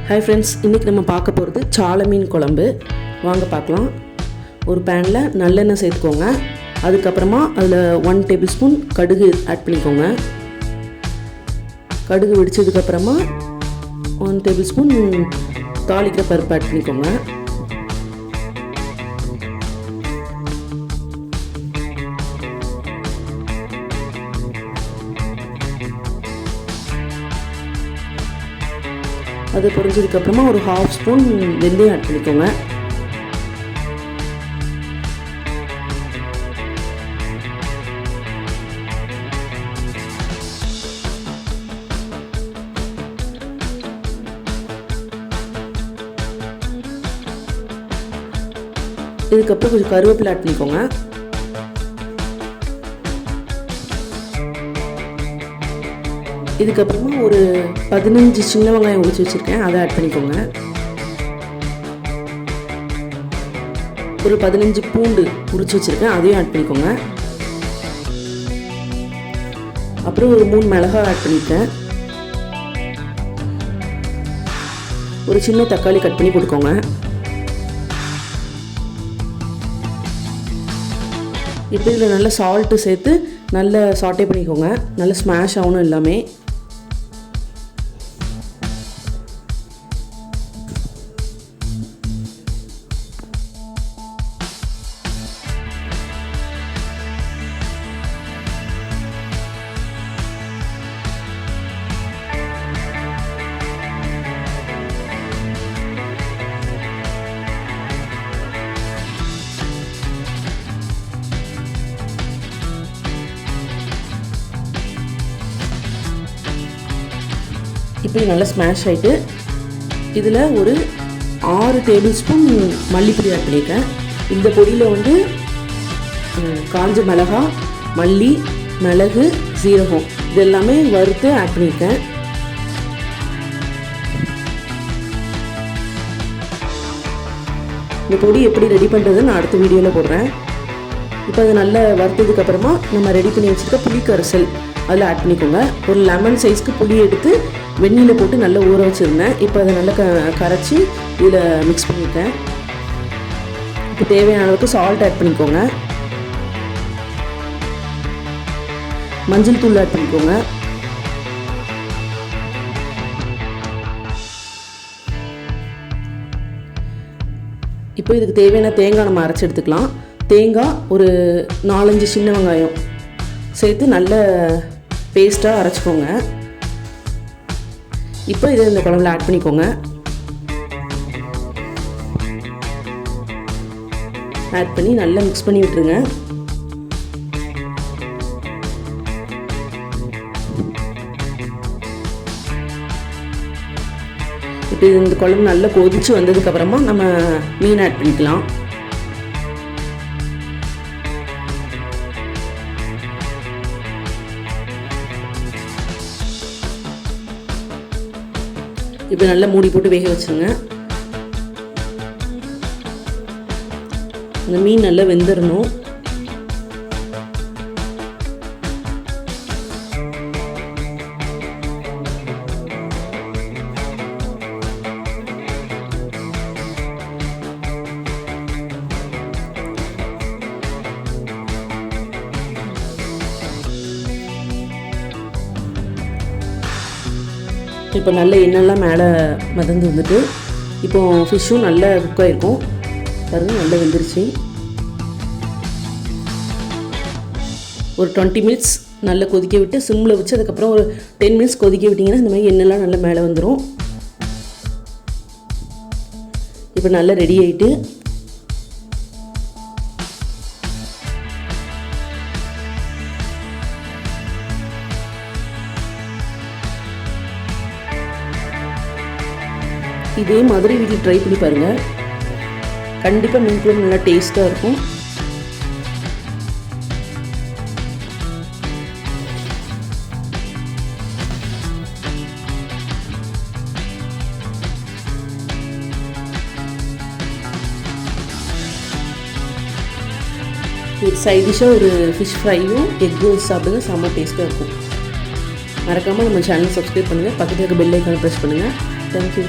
Hi friends, இன்றைக்கி நம்ம பார்க்க போகிறது சால மீன் குழம்பு. வாங்க பார்க்கலாம். ஒரு பேனில் நல்லெண்ணெய் சேர்த்துக்கோங்க. அதுக்கப்புறமா அதில் 1 டேபிள் ஸ்பூன் கடுகு ஆட் பண்ணிக்கோங்க. கடுகு வெடிச்சதுக்கப்புறமா 1 டேபிள் ஸ்பூன் தாளிக்கிற பருப்பு ஆட் பண்ணிக்கோங்க. அது பொரிஞ்சதுக்கப்புறமா ஒரு 1/2 ஸ்பூன் வெந்தயம் ஆட் பண்ணிக்கோங்க. இதுக்கப்புறம் கொஞ்சம் கருவேப்பிலை ஆட் பண்ணிக்கோங்க. இதுக்கப்புறமா ஒரு 15 சின்ன வெங்காயம் உரிச்சு வச்சுருக்கேன், அதை ஆட் பண்ணிக்கோங்க. ஒரு 15 பூண்டு உரிச்சு வச்சுருக்கேன், அதையும் ஆட் பண்ணிக்கோங்க. அப்புறம் ஒரு 3 மிளகாய் ஆட் பண்ணியிருக்கேன். ஒரு சின்ன தக்காளி கட் பண்ணி போட்டுக்கோங்க. இப்போ இதில் நல்லா சால்ட்டு சேர்த்து நல்லா சாட்டே பண்ணிக்கோங்க. நல்லா ஸ்மாஷ் ஆகணும் எல்லாமே. இப்போ நல்லா ஸ்மாஷ் ஆகிட்டு இதில் ஒரு 6 டேபிள் ஸ்பூன் மல்லிப்பொடி ஆட் பண்ணியிருக்கேன். இந்த பொடியில் வந்து காஞ்ச மிளகாய், மல்லி, மிளகு, சீரகம் இது எல்லாமே வறுத்து ஆட் பண்ணியிருக்கேன். இந்த பொடி எப்படி ரெடி பண்ணுறதுன்னு நான் அடுத்த வீடியோவில் போடுறேன். இப்போ அது நல்லா வறுத்ததுக்கப்புறமா நம்ம ரெடி பண்ணி வச்சுருக்க புளி கரைசல் அதில் ஆட் பண்ணிக்கோங்க. ஒரு லெமன் சைஸ்க்கு புளி எடுத்து வெந்நீரில் போட்டு நல்லா ஊற வச்சுருந்தேன். இப்போ அதை நல்லா கரைச்சி இதில் மிக்ஸ் பண்ணிட்டேன். இப்போ தேவையான அளவுக்கு சால்ட் ஆட் பண்ணிக்கோங்க. மஞ்சள் தூள் ஆட் பண்ணிக்கோங்க. இப்போ இதுக்கு தேவையான தேங்காய் நம்ம அரைச்சி எடுத்துக்கலாம். தேங்காய் ஒரு 4-5 சின்ன வெங்காயம் சேர்த்து நல்ல பேஸ்ட்டாக அரைச்சிக்கோங்க. இப்போ இதை இந்த குழம்புல ஆட் பண்ணிக்கோங்க. ஆட் பண்ணி நல்லா மிக்ஸ் பண்ணி விட்டுருங்க. இப்போ இந்த குழம்பு நல்லா கொதிச்சு வந்ததுக்கப்புறமா நம்ம மீன் ஆட் பண்ணிக்கலாம். இப்போ நல்லா மூடி போட்டு வேக வச்சுருங்க. இந்த மீன் நல்லா வெந்துடணும். இப்போ நல்ல எண்ணெய்லாம் மேலே மிதந்து வந்துட்டு இப்போது ஃபிஷ்ஷும் நல்லா குக் ஆகிருக்கும். பாருங்கள், நல்லா வெந்துருச்சு. ஒரு 20 மினிட்ஸ் நல்லா கொதிக்க விட்டு சிம்மில் வச்சு அதுக்கப்புறம் ஒரு 10 மினிட்ஸ் கொதிக்க விட்டிங்கன்னா இந்த மாதிரி எண்ணெய்லாம் நல்லா மேலே வந்துடும். இப்போ நல்லா ரெடி ஆகிட்டு இதே மாதிரி வீட்டில் ட்ரை பண்ணி பாருங்கள். கண்டிப்பாக மீன் குழம்பு நல்லா டேஸ்ட்டாக இருக்கும். ஒரு சைட் டிஷ்ஷாக ஒரு ஃபிஷ் ஃப்ரையும் எக் ரோல்ஸ் சாப்பிடுங்க, செம்ம டேஸ்ட்டாக இருக்கும். மறக்காமல் நம்ம சேனல் சப்ஸ்கிரைப் பண்ணுங்கள், பக்கத்தில் இருக்க பெல் ஐக்கானை ப்ரெஸ் பண்ணுங்கள். தேங்க்யூ.